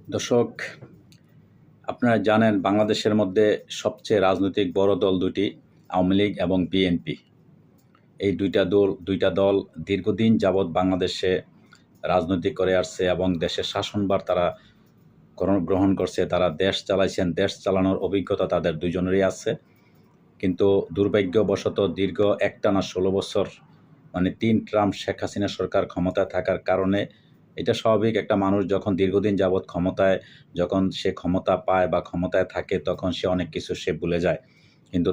দর্শক, আপনারা জানেন বাংলাদেশের মধ্যে সবচেয়ে রাজনৈতিক বড় দল দুটি, আওয়ামী লীগ এবং বিএনপি। এই দুইটা দল দীর্ঘদিন যাবৎ বাংলাদেশে রাজনীতি করে আসছে এবং দেশের শাসনভার তারা গ্রহণ করছে। তারা দেশ চালাইছেন, দেশ চালানোর অভিজ্ঞতা তাদের দুজনেরই আছে। কিন্তু দুর্ভাগ্যবশত দীর্ঘ একটানা ১৬ বছর, মানে ৩ টার্ম শেখ হাসিনা সরকার ক্ষমতায় থাকার কারণে, এটা স্বাভাবিক, একটা মানুষ যখন দীর্ঘদিন যাবৎ যখন সে ক্ষমতা পায় বা ক্ষমতায় থাকে তখন সে অনেক কিছু সে ভুলে যায়। কিন্তু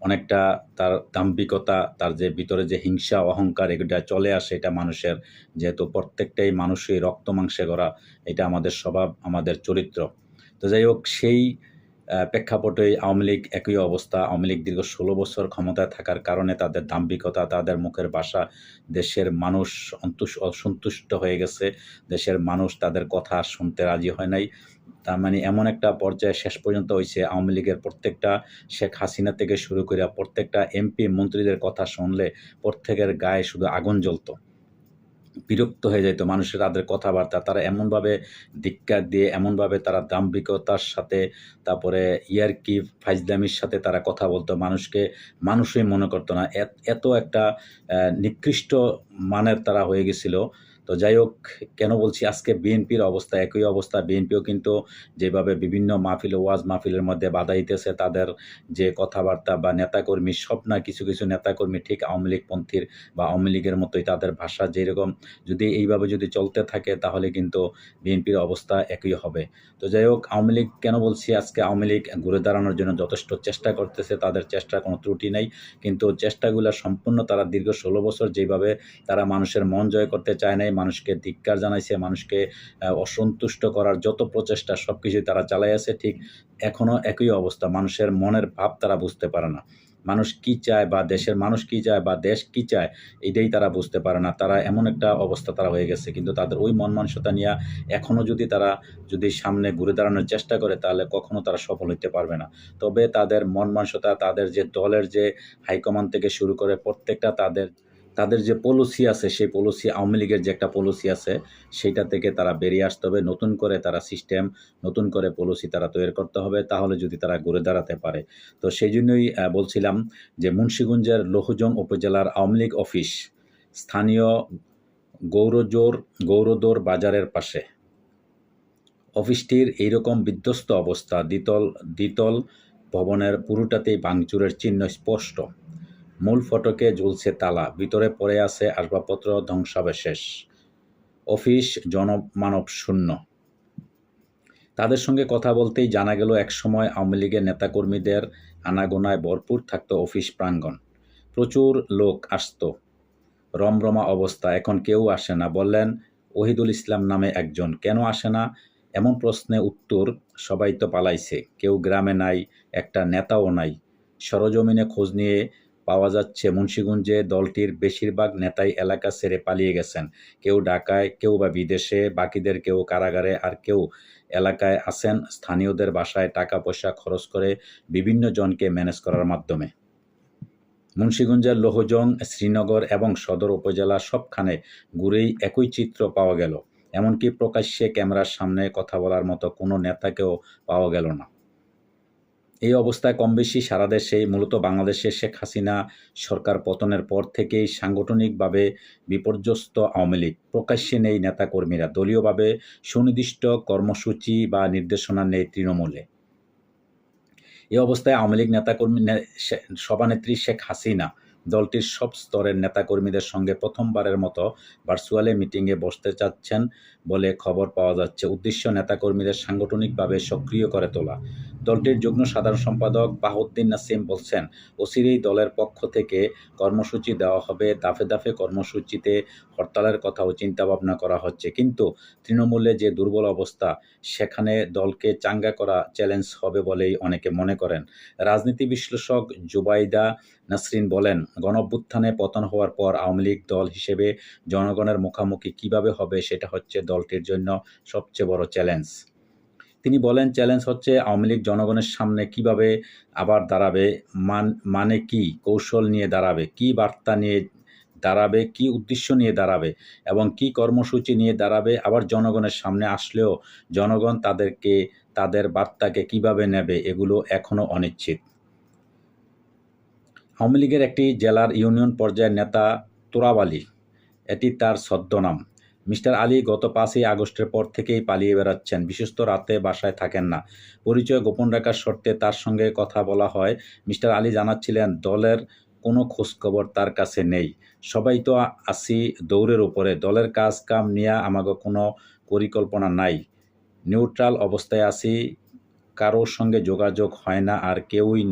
অনেকটা তার দাম্ভিকতা, তার যে ভিতরে যে হিংসা অহংকার, এগুলো চলে আসে। এটা মানুষের, যেহেতু প্রত্যেকটাই মানুষই রক্ত মাংসে গড়া, এটা আমাদের স্বভাব, আমাদের চরিত্র। তো যাই হোক, সেই প্রেক্ষাপটেই আওয়ামী লীগ একই অবস্থা। আওয়ামী লীগ দীর্ঘ ১৬ বছর ক্ষমতায় থাকার কারণে তাদের দাম্ভিকতা, তাদের মুখের ভাষা, দেশের মানুষ অসন্তুষ্ট হয়ে গেছে। দেশের মানুষ তাদের কথা শুনতে রাজি হয় নাই। তার মানে এমন একটা পর্যায়ে শেষ পর্যন্ত হয়েছে, আওয়ামী লীগের প্রত্যেকটা, শেখ হাসিনা থেকে শুরু করে প্রত্যেকটা এমপি মন্ত্রীদের কথা শুনলে প্রত্যেকের গায়ে শুধু আগুন জ্বলতো, বিরক্ত হয়ে যেত মানুষের তাদের কথাবার্তা। তারা এমনভাবে ধিক্কার দিয়ে, এমনভাবে তারা দাম্ভিকতার সাথে, তারপরে ইয়ার্কি ফাইজলামির সাথে তারা কথা বলতো, মানুষকে মানুষই মনে করতো না। এত একটা নিকৃষ্ট মানের তারা হয়ে গেছিল। তো যাই হোক, কেন বলছি, আজকে বিএনপির অবস্থা একই অবস্থা। বিএনপিও কিন্তু যেভাবে বিভিন্ন ওয়াজ মাহফিলের মধ্যে বাধা দিতেছে, তাদের যে কথাবার্তা বা নেতাকর্মী, সব না, কিছু কিছু নেতাকর্মী ঠিক আওয়ামী লীগপন্থীর বা আওয়ামী লীগের মতোই, তাদের ভাষা যেরকম, যদি এইভাবে যদি চলতে থাকে তাহলে কিন্তু বিএনপির অবস্থা একই হবে। তো যাই হোক, আওয়ামী লীগ কেন বলছি, আজকে আওয়ামী লীগ ঘুরে দাঁড়ানোর জন্য যথেষ্ট চেষ্টা করতেছে, তাদের চেষ্টার কোনো ত্রুটি নেই। কিন্তু চেষ্টাগুলো সম্পূর্ণ, তারা দীর্ঘ ১৬ বছর যেভাবে তারা মানুষের মন জয় করতে চায় নাই, মানুষকে ধিক্কার জানাইছে, মানুষকে অসন্তুষ্ট করার যত প্রচেষ্টা সব কিছুই তারা চালাই আছে, ঠিক এখনও একই অবস্থা। মানুষের মনের ভাব তারা বুঝতে পারে না। মানুষ কি চায় বা দেশের মানুষ কি চায় বা দেশ কি চায়, এটাই তারা বুঝতে পারে না। তারা এমন একটা অবস্থা তারা হয়ে গেছে। কিন্তু তাদের ওই মন মানসিকতা নিয়ে এখনও যদি সামনে ঘুরে দাঁড়ানোর চেষ্টা করে, তাহলে কখনো তারা সফল হইতে পারবে না। তবে তাদের মন মানসিকতা, তাদের যে দলের যে হাইকমান্ড থেকে শুরু করে প্রত্যেকটা, তাদের যে পলিসি আছে, সেই পলিসি, আওয়ামী লীগের যে একটা পলিসি আছে, সেইটা থেকে তারা বেরিয়ে আসতে হবে। নতুন করে তারা সিস্টেম, নতুন করে পলিসি তারা তৈরি করতে হবে, তাহলে যদি তারা ঘুরে দাঁড়াতে পারে। তো সেই জন্যই বলছিলাম যে মুন্সিগঞ্জের লৌহজং উপজেলার আওয়ামী লীগ অফিস স্থানীয় গৌরদোর বাজারের পাশে। অফিসটির এইরকম বিধ্বস্ত অবস্থা, দ্বিতল ভবনের পুরোটাতেই ভাঙচুরের চিহ্ন স্পষ্ট। মূল ফটকে ঝুলছে তালা, ভিতরে পড়ে আছে আসবাবপত্র ধ্বংসাবশেষ। অফিস জনমানব শূন্য। তাদের সঙ্গে কথা বলতেই জানা গেল, একসময় আওয়ামী লীগের নেতাকর্মীদের আনাগোনায় ভরপুর থাকত অফিস প্রাঙ্গণ। প্রচুর লোক আসত, রমরমা অবস্থা। এখন কেউ আসে না, বললেন ওহিদুল ইসলাম নামে একজন। কেন আসে না, এমন প্রশ্নে উত্তর, সবাই তো পালাইছে, কেউ গ্রামে নাই, একটা নেতাও নাই। সরজমিনে খোঁজ নিয়ে পাওয়া যাচ্ছে, মুন্সিগঞ্জে দলটির বেশিরভাগ নেতাই এলাকা ছেড়ে পালিয়ে গেছেন। কেউ ঢাকায়, কেউ বা বিদেশে, বাকিদের কেউ কারাগারে, আর কেউ এলাকায় আছেন স্থানীয়দের বাসায় টাকা পয়সা খরচ করে বিভিন্ন জনকে ম্যানেজ করার মাধ্যমে। মুন্সিগঞ্জের লৌহজং, শ্রীনগর এবং সদর উপজেলা সবখানে ঘুরেই একই চিত্র পাওয়া গেল। এমনকি প্রকাশ্যে ক্যামেরার সামনে কথা বলার মতো কোনো নেতাকেও পাওয়া গেল না। এই অবস্থায় কমবেশি সারা দেশেই, মূলত বাংলাদেশে শেখ হাসিনা সরকার পতনের পর থেকেই সাংগঠনিকভাবে বিপর্যস্ত আওয়ামী লীগ। প্রকাশ্যে নেই নেতাকর্মীরা, দলীয়ভাবে সুনির্দিষ্ট কর্মসূচি বা নির্দেশনা নেই তৃণমূলে। এ অবস্থায় আওয়ামী লীগ সভানেত্রী শেখ হাসিনা দলটির সব স্তরের নেতাকর্মীদের সঙ্গে প্রথমবারের মতো ভার্চুয়ালি মিটিংয়ে বসতে চাচ্ছেন বলে খবর পাওয়া যাচ্ছে। উদ্দেশ্য নেতাকর্মীদের সাংগঠনিকভাবে সক্রিয় করে তোলা। দলটির যুগ্ম সাধারণ সম্পাদক বাহাউদ্দিন নাসিম বলছেন, অচিরেই দলের পক্ষ থেকে কর্মসূচি দেওয়া হবে। দাফে দাফে কর্মসূচিতে হরতালের কথাও চিন্তাভাবনা করা হচ্ছে। কিন্তু তৃণমূলে যে দুর্বল অবস্থা, সেখানে দলকে চাঙ্গা করা চ্যালেঞ্জ হবে বলেই অনেকে মনে করেন। রাজনীতি বিশ্লেষক জুবাইদা নাসরিন বলেন, গণঅভ্যুত্থানে পতন হওয়ার পর আওয়ামী লীগ দল হিসেবে জনগণের মুখোমুখি কীভাবে হবে, সেটা হচ্ছে দলটির জন্য সবচেয়ে বড় চ্যালেঞ্জ। তিনি বলেন, চ্যালেঞ্জ হচ্ছে আওয়ামী লীগ জনগণের সামনে কিভাবে আবার দাঁড়াবে, মানে কি কৌশল নিয়ে দাঁড়াবে, কি বার্তা নিয়ে দাঁড়াবে, কি উদ্দেশ্য নিয়ে দাঁড়াবে এবং কি কর্মসূচি নিয়ে দাঁড়াবে, আবার জনগণের সামনে আসলেও জনগণ তাদের বার্তাকে কিভাবে নেবে, এগুলো এখনও অনিশ্চিত। আওয়ামী লীগের একটি জেলার ইউনিয়ন পর্যায়ের নেতা তোরাব আলী, এটি তার ছদ্মনাম। মিস্টার আলী গত 5ই আগস্টের পর থেকেই পালিয়ে বেড়াচ্ছেন, বিশেষত রাতে বাসায় থাকেন না। পরিচয় গোপন রাখার শর্তে তার সঙ্গে কথা বলা হয়। মিস্টার আলী জানাচ্ছিলেন, দলের কোনো খোঁজখবর তার কাছে নেই। সবাই তো আছি দৌড়ের উপরে, দলের কাজ কাম নিয়ে আমাকে কোনো পরিকল্পনা নাই। নিউট্রাল অবস্থায় আছি, কারোর সঙ্গে যোগাযোগ হয় না, আর কেউই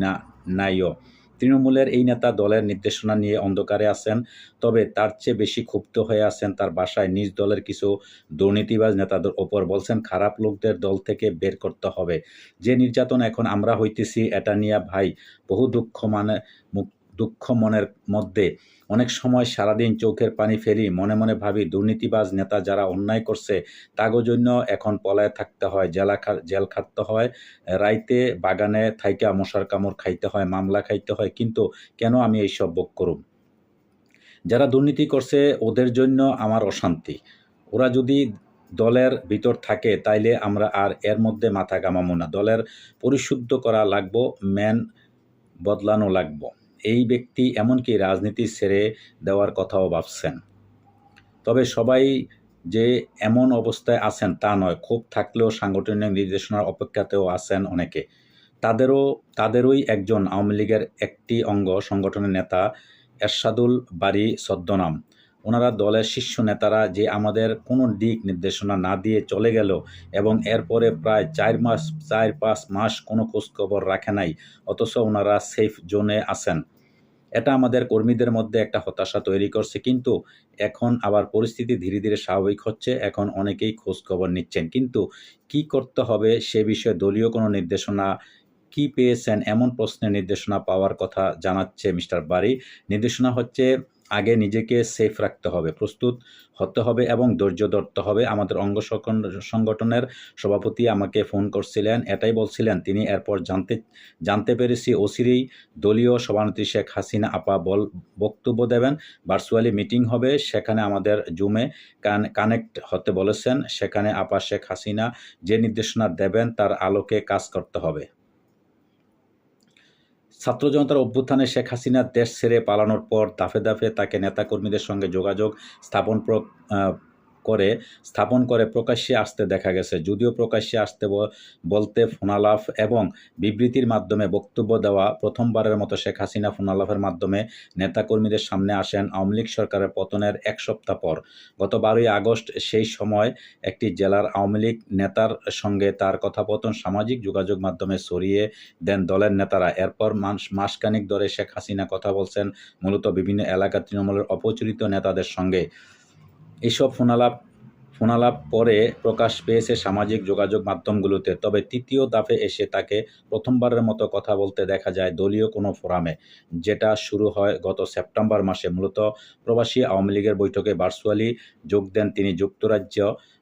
নাইও। তৃণমূলের এই নেতা দলের নির্দেশনা নিয়ে অন্ধকারে আছেন, তবে তার চেয়ে বেশি ক্ষুব্ধ হয়ে আছেন তার বাসায় নিজ দলের কিছু দুর্নীতিবাজ নেতাদের ওপর। বলছেন, খারাপ লোকদের দল থেকে বের করতে হবে। যে নির্যাতন এখন আমরা হইতেছি, এটা নিয়ে ভাই বহু দুঃখ মনের মধ্যে। অনেক সময় সারাদিন চোখের পানি ফেলি, মনে মনে ভাবি দুর্নীতিবাজ নেতা যারা অন্যায় করছে তাগো জন্য এখন পলায় থাকতে হয়, জেল খাটতে হয়, রাইতে বাগানে থাইকা মশার কামড় খাইতে হয়, মামলা খাইতে হয়। কিন্তু কেন আমি এইসব ভোগ করুম? যারা দুর্নীতি করছে ওদের জন্য আমার অশান্তি। ওরা যদি দলের ভিতর থাকে তাইলে আমরা আর এর মধ্যে মাথা ঘামাবো না। দলের পরিশুদ্ধ করা লাগবো, বদলানো লাগবো। এই ব্যক্তি এমনকি রাজনীতি ছেড়ে দেওয়ার কথাও ভাবছেন। তবে সবাই যে এমন অবস্থায় আছেন তা নয়, ক্ষোভ থাকলেও সাংগঠনিক নির্দেশনার অপেক্ষাতেও আছেন অনেকে। তাদেরই একজন আওয়ামী লীগের একটি অঙ্গ সংগঠনের নেতা এরশাদুল বারী ছদ্মনাম। ওনারা দলের শীর্ষ নেতারা যে আমাদের কোনো দিক নির্দেশনা না দিয়ে চলে গেল এবং এরপরে প্রায় 4-5 মাস কোনো খোঁজখবর রাখে নাই, অথচ ওনারা সেফ জোনে আছেন। এটা আমাদের কর্মীদের মধ্যে একটা হতাশা তৈরি করছে। কিন্তু এখন আবার পরিস্থিতি ধীরে ধীরে স্বাভাবিক হচ্ছে, এখন অনেকেই খোঁজখবর নিচ্ছেন। কিন্তু কি করতে হবে সে বিষয়ে দলীয় কোনো নির্দেশনা কি পেয়েছেন এমন প্রশ্নে নির্দেশনা পাওয়ার কথা জানাচ্ছে মিস্টার বারী। নির্দেশনা হচ্ছে, আগে নিজেকে সেফ রাখতে হবে, প্রস্তুত হতে হবে এবং ধৈর্য ধরতে হবে। আমাদের অঙ্গ সংগঠনের সভাপতি আমাকে ফোন করছিলেন, এটাই বলছিলেন তিনি। এরপর জানতে পেরেছি অচিরেই দলীয় সভানেত্রী শেখ হাসিনা আপা বক্তব্য দেবেন, ভার্চুয়ালি মিটিং হবে, সেখানে আমাদের জুমে কানেক্ট হতে বলেছেন। সেখানে আপা শেখ হাসিনা যে নির্দেশনা দেবেন তার আলোকে কাজ করতে হবে। ছাত্র জনতার অভ্যুত্থানে শেখ হাসিনা দেশ ছেড়ে পালানোর পর দাফে দাফে তাকে নেতাকর্মীদের সঙ্গে যোগাযোগ স্থাপন করে প্রকাশ্যে আসতে দেখা গেছে। যদিও প্রকাশ্যে আসতে বলতে ফোনালাপ এবং বিবৃতির মাধ্যমে বক্তব্য দেওয়া প্রথমবারের মতো শেখ হাসিনা ফোনালাপের মাধ্যমে নেতাকর্মীদের সামনে আসেন আওয়ামী লীগ সরকারের পতনের 1 সপ্তাহ পর। গত 12ই আগস্ট সেই সময় একটি জেলার আওয়ামী লীগ নেতার সঙ্গে তার কথোপকথন সামাজিক যোগাযোগ মাধ্যমে ছড়িয়ে দেন দলের নেতারা। এরপর মাসখানেক ধরে শেখ হাসিনা কথা বলছেন মূলত বিভিন্ন এলাকার তৃণমূলের অপরিচিত নেতাদের সঙ্গে। এইসব ফোনালাপ পরে প্রকাশ পেয়েছে সামাজিক যোগাযোগ মাধ্যমগুলোতে। তবে তৃতীয় দফায় এসে তাকে প্রথমবারের মতো কথা বলতে দেখা যায় দলীয় কোনো ফোরামে, যেটা শুরু হয় গত সেপ্টেম্বর মাসে। মূলত প্রবাসী আওয়ামী লীগের বৈঠকে ভার্চুয়ালি যোগ দেন তিনি।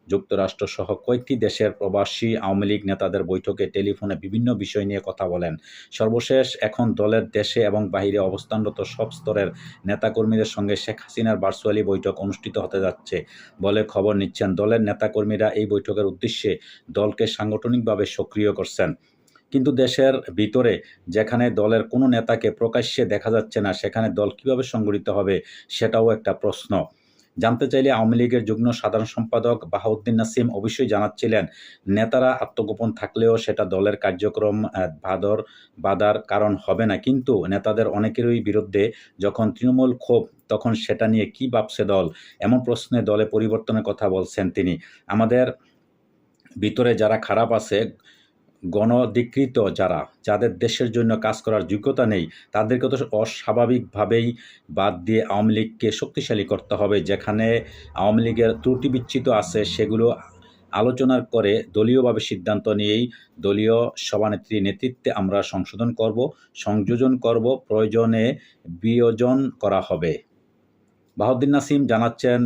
যুক্তরাষ্ট্রসহ কয়েকটি দেশের প্রবাসী আওয়ামী লীগ নেতাদের বৈঠকে টেলিফোনে বিভিন্ন বিষয় নিয়ে কথা বলেন। সর্বশেষ এখন দলের দেশে এবং বাহিরে অবস্থানরত সব স্তরের নেতাকর্মীদের সঙ্গে শেখ হাসিনার ভার্চুয়ালি বৈঠক অনুষ্ঠিত হতে যাচ্ছে বলে খবর নিচ্ছেন দলের নেতাকর্মীরা। এই বৈঠকের উদ্দেশ্যে দলকে সাংগঠনিকভাবে সক্রিয় করছেন। কিন্তু দেশের ভিতরে যেখানে দলের কোনো নেতাকে প্রকাশ্যে দেখা যাচ্ছে না, সেখানে দল কীভাবে সংগঠিত হবে সেটাও একটা প্রশ্ন। জানতে চাইলে আওয়ামী লীগের যুগ্ম সাধারণ সম্পাদক বাহাউদ্দিন নাসিম অবশ্যই জানাচ্ছিলেন, নেতারা আত্মগোপন থাকলেও সেটা দলের কার্যক্রম বাধার কারণ হবে না। কিন্তু নেতাদের অনেকেরই বিরুদ্ধে যখন তৃণমূল ক্ষোভ, তখন সেটা নিয়ে কী ভাবছে দল, এমন প্রশ্নে দলে পরিবর্তনের কথা বলছেন তিনি। আমাদের ভিতরে যারা খারাপ আছে, গণধিকৃত যাদের দেশের জন্য কাজ করার যোগ্যতা নেই, তাদেরকে তো অস্বাভাবিকভাবেই বাদ দিয়ে আওয়ামী লীগকে শক্তিশালী করতে হবে। যেখানে আওয়ামী লীগের ত্রুটি বিচ্যুত আছে সেগুলো আলোচনা করে দলীয়ভাবে সিদ্ধান্ত নিয়েই দলীয় সভানেত্রীর নেতৃত্বে আমরা সংযোজন করব, প্রয়োজনে বিয়োজন করা হবে। বাহাউদ্দিন নাসিম জানাচ্ছেন,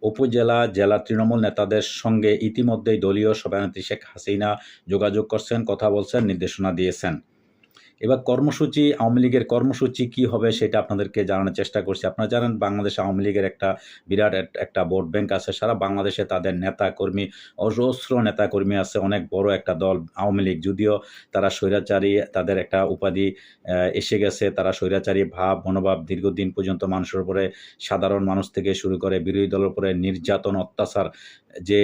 উপজেলা জেলা তৃণমূল নেতাদের সঙ্গে ইতিমধ্যেই দলীয় সভানেত্রী শেখ হাসিনা যোগাযোগ করছেন, কথা বলছেন, নির্দেশনা দিয়েছেন। এবার কর্মসূচি, আওয়ামী লীগের কর্মসূচি কি হবে সেটা আপনাদেরকে জানানোর চেষ্টা করছি। আপনারা জানেন বাংলাদেশ আওয়ামী লীগের একটা বিরাট একটা ভোট ব্যাংক আছে। সারা বাংলাদেশে তাদের নেতাকর্মী, অজস্র নেতাকর্মী আছে। অনেক বড় একটা দল আওয়ামী লীগ। যদিও তারা স্বৈরাচারী, তাদের একটা উপাধি এসে গেছে। তারা স্বৈরাচারী ভাব মনোভাব দীর্ঘদিন পর্যন্ত মানুষের উপরে, সাধারণ মানুষ থেকে শুরু করে বিরোধী দলের উপরে নির্যাতন, অত্যাচার যে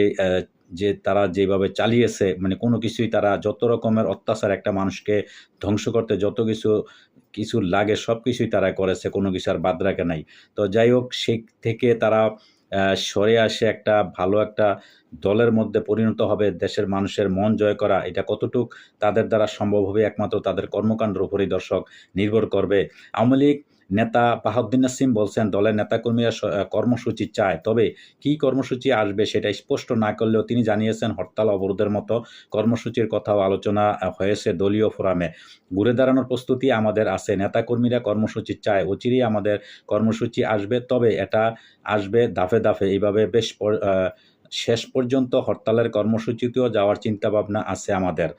যে তারা যেভাবে চালিয়েছে, মানে কোনো কিছুই তারা যত রকমের অত্যাচার একটা মানুষকে ধ্বংস করতে যত কিছু লাগে সব কিছুই তারা করেছে, কোনো কিছু আর বাদ রাখে নাই। তো যাই হোক, সেই থেকে তারা সরে আসে একটা ভালো একটা দলের মধ্যে পরিণত হবে। দেশের মানুষের মন জয় করা, এটা কতটুক তাদের দ্বারা সম্ভব হবে একমাত্র তাদের কর্মকাণ্ডের উপরই দর্শক নির্ভর করবে। আওয়ামী লীগ নেতা বাহাউদ্দিন নাসিম বলছেন দলের নেতাকর্মীরা কর্মসূচি চায়, তবে কী কর্মসূচি আসবে সেটা স্পষ্ট না করলেও তিনি জানিয়েছেন হরতাল অবরোধের মতো কর্মসূচির কথাও আলোচনা হয়েছে দলীয় ফোরামে। ঘুরে দাঁড়ানোর প্রস্তুতি আমাদের আছে, নেতাকর্মীরা কর্মসূচি চায়, অচিরেই আমাদের কর্মসূচি আসবে, তবে এটা আসবে দাফে দাফে। এইভাবে বেশ শেষ পর্যন্ত হরতালের কর্মসূচিতেও যাওয়ার চিন্তাভাবনা আছে আমাদের।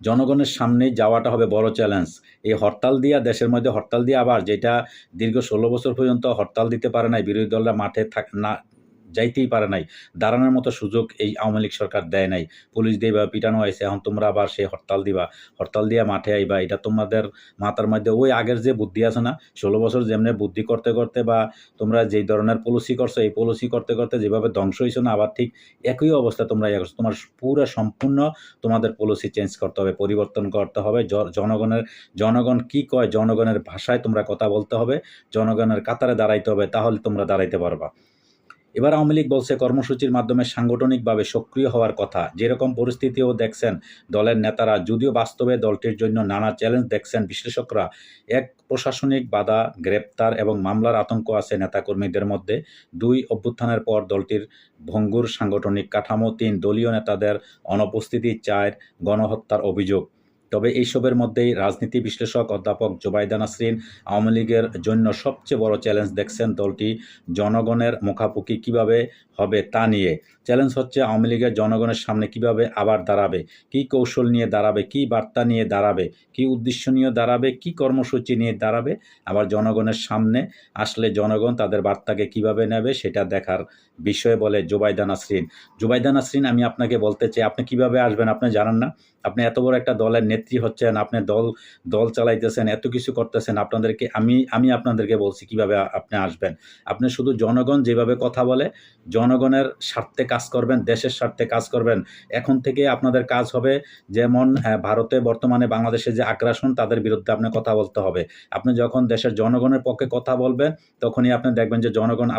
জনগণের সামনে যাওয়াটা হবে বড় চ্যালেঞ্জ। এই হরতাল দিয়া, দেশের মধ্যে হরতাল দিয়ে, আবার যেটা দীর্ঘ 16 বছর পর্যন্ত হরতাল দিতে পারে নাই, বিরোধী দলরা মাঠে না যাইতেই পারে নাই, দাঁড়ানোর মতো সুযোগ এই আওয়ামী লীগ সরকার দেয় নাই। পুলিশ দিয়ে বা পিটানো হয়েছে, এখন তোমরা আবার সেই হরতাল দিবা, হরতাল দিয়া মাঠে আইবা, এটা তোমাদের মাথার মধ্যে ওই আগের যে বুদ্ধি আছে না, 16 বছর যেমনি বুদ্ধি করতে করতে বা তোমরা যেই ধরনের পলিসি করছো, এই পলিসি করতে করতে যেভাবে ধ্বংস হয়েছো না, আবার ঠিক একই অবস্থা তোমরা ইয়ে করছো। তোমার পুরো সম্পূর্ণ তোমাদের পলিসি চেঞ্জ করতে হবে, পরিবর্তন করতে হবে। জনগণ কি কয়, জনগণের ভাষায় তোমরা কথা বলতে হবে, জনগণের কাতারে দাঁড়াইতে হবে, তাহলে তোমরা দাঁড়াইতে পারবা। এবার আওয়ামী লীগ বলছে কর্মসূচির মাধ্যমে সাংগঠনিকভাবে সক্রিয় হওয়ার কথা। যেরকম পরিস্থিতিও দেখছেন দলের নেতারা, যদিও বাস্তবে দলটির জন্য নানা চ্যালেঞ্জ দেখছেন বিশ্লেষকরা। এক, প্রশাসনিক বাধা, গ্রেপ্তার এবং মামলার আতঙ্ক আছে নেতাকর্মীদের মধ্যে। 2, অভ্যুত্থানের পর দলটির ভঙ্গুর সাংগঠনিক কাঠামো। 3, দলীয় নেতাদের অনুপস্থিতি। 4, গণহত্যার অভিযোগ। তবে এইসবের মধ্যেই রাজনীতি বিশ্লেষক অধ্যাপক জোবাইদা নাসরিন আওয়ামী লীগের জন্য সবচেয়ে বড় চ্যালেঞ্জ দেখছেন দলটি জনগণের মুখাপুখি কিভাবে হবে তা নিয়ে। চ্যালেঞ্জ হচ্ছে আওয়ামী লীগের জনগণের সামনে কিভাবে আবার দাঁড়াবে, কী কৌশল নিয়ে দাঁড়াবে, কী বার্তা নিয়ে দাঁড়াবে, কী উদ্দেশ্য নিয়ে দাঁড়াবে, কী কর্মসূচি নিয়ে দাঁড়াবে। আবার জনগণের সামনে আসলে জনগণ তাদের বার্তাকে কিভাবে নেবে সেটা দেখার বিষয় বলে জোবাইদা নাসরিন। জোবাইদা নাসরিন, আমি আপনাকে বলতে চাই, আপনি কিভাবে আসবেন আপনি জানেন না? আপনি এত বড় একটা দলের নেত্রী হচ্ছেন, আপনি দল চালাইতেছেন, এত কিছু করতেছেন। আমি আপনাদেরকে বলছি কিভাবে আপনি আসবেন। আপনি শুধু জনগণ যেভাবে কথা বলে, জনগণের স্বার্থে কাজ করবেন, দেশের স্বার্থে কাজ করবেন। এখন থেকে আপনাদের কাজ হবে যেমন ভারতে বর্তমানে বাংলাদেশে যে আগ্রাসন, তাদের বিরুদ্ধে আপনি কথা বলতে হবে। আপনি যখন দেশের জনগণের পক্ষে কথা বলবেন, তখনই আপনি দেখবেন যে জনগণ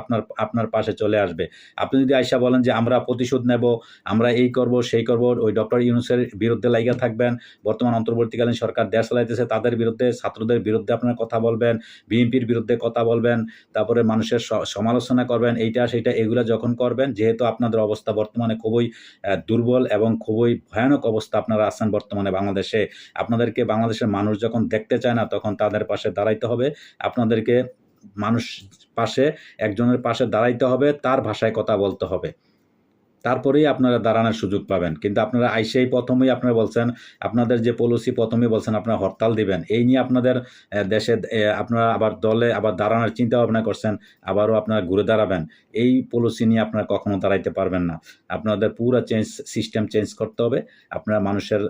আপনার পাশে চলে আসবে। আপনি যদি আইসা বলেন যে আমরা প্রতিশোধ নেব, আমরা এই করব সেই করব, ওই ডক্টর ইউনূসের বিরুদ্ধে লাইগা থাকবেন, বর্তমান অন্তর্বর্তীকালীন সরকার দেশ চালাইতেছে তাদের বিরুদ্ধে, ছাত্রদের বিরুদ্ধে আপনারা কথা বলবেন, বিএনপির বিরুদ্ধে কথা বলবেন, তারপরে মানুষের সমালোচনা করবেন, এইটা সেইটা, এগুলো যখন করবেন, যেহেতু আপনাদের অবস্থা বর্তমানে খুবই দুর্বল এবং খুবই ভয়ানক অবস্থা আপনারা আছেন বর্তমানে বাংলাদেশে। আপনাদেরকে বাংলাদেশের মানুষ যখন দেখতে চায় না, তখন তাদের পাশে দাঁড়াইতে হবে। আপনাদেরকে একজনের পাশে দাঁড়াইতে হবে, তার ভাষায় কথা বলতে হবে, তারপরেই আপনারা দাঁড়ানোর সুযোগ পাবেন। কিন্তু আপনারা আইসেই প্রথমেই আপনারা বলছেন, আপনাদের যে পলিসি প্রথমেই বলছেন আপনারা হরতাল দিবেন, এই নিয়ে আপনাদের দেশে আপনারা আবার দলে আবার দাঁড়ানোর চিন্তা ভাবনা করছেন, আবারও আপনারা ঘুরে দাঁড়াবেন। এই পলিসি নিয়ে আপনারা কখনো দাঁড়াইতে পারবেন না। আপনাদের পুরো সিস্টেম চেঞ্জ করতে হবে। আপনারা মানুষের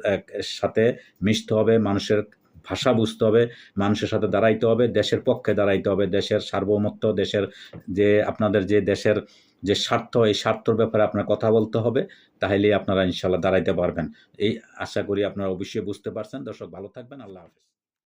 সাথে মিশতে হবে, মানুষের ভাষা বুঝতে হবে, মানুষের সাথে দাঁড়াইতে হবে, দেশের পক্ষে দাঁড়াইতে হবে, দেশের সার্বভৌমত্ব, দেশের যে আপনাদের যে দেশের যে স্বার্থ, এই স্বার্থর ব্যাপারে আপনার কথা বলতে হবে। তাহলেই আপনারা ইনশাল্লাহ দাঁড়াইতে পারবেন। এই আশা করি আপনারা অবশ্যই বুঝতে পারছেন। দর্শক, ভালো থাকবেন। আল্লাহ হাফেজ।